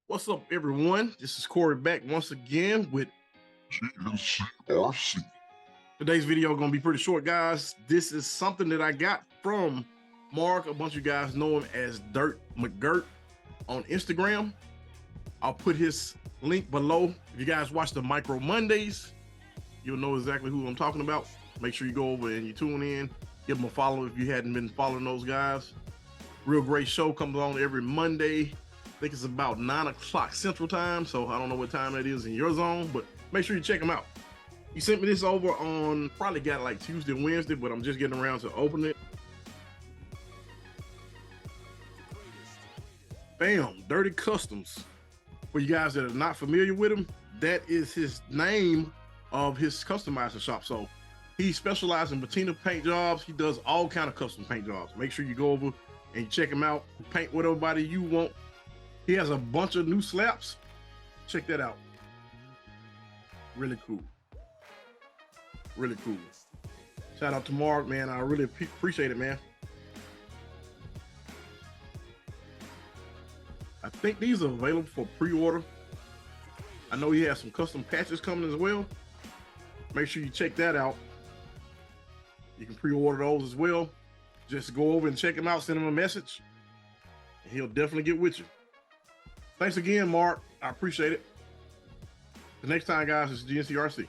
What's up, everyone? This is Corey back once again with GNCRC. today's video. Going to be pretty short, guys. This is something that I got from Mark. A bunch of you guys know him as Durt McGurt on Instagram. I'll put his link below. If you guys watch the Micro Mondays, you'll know exactly who I'm talking about. Make sure you go over and you tune in. Give them a follow if you hadn't been following those guys. Real great show comes on every Monday. I think it's about 9 o'clock Central Time, so I don't know what time that is in your zone, but make sure you check them out. He sent me this over on, probably got like Tuesday, Wednesday, but I'm just getting around to open it. Bam, Durty Kustoms. For you guys that are not familiar with him, that is his name of his customizer shop. So he specializes in patina paint jobs. He does all kind of custom paint jobs. Make sure you go over and you check him out. Paint whatever body you want. He has a bunch of new slaps. Check that out. Really cool. Really cool. Shout out to Mark, man. I really appreciate it, man. I think these are available for pre-order. I know he has some custom patches coming as well. Make sure you check that out. You can pre-order those as well. Just go over and check him out, send him a message, and he'll definitely get with you. Thanks again, Mark. I appreciate it. The next time, guys, is GNCRC.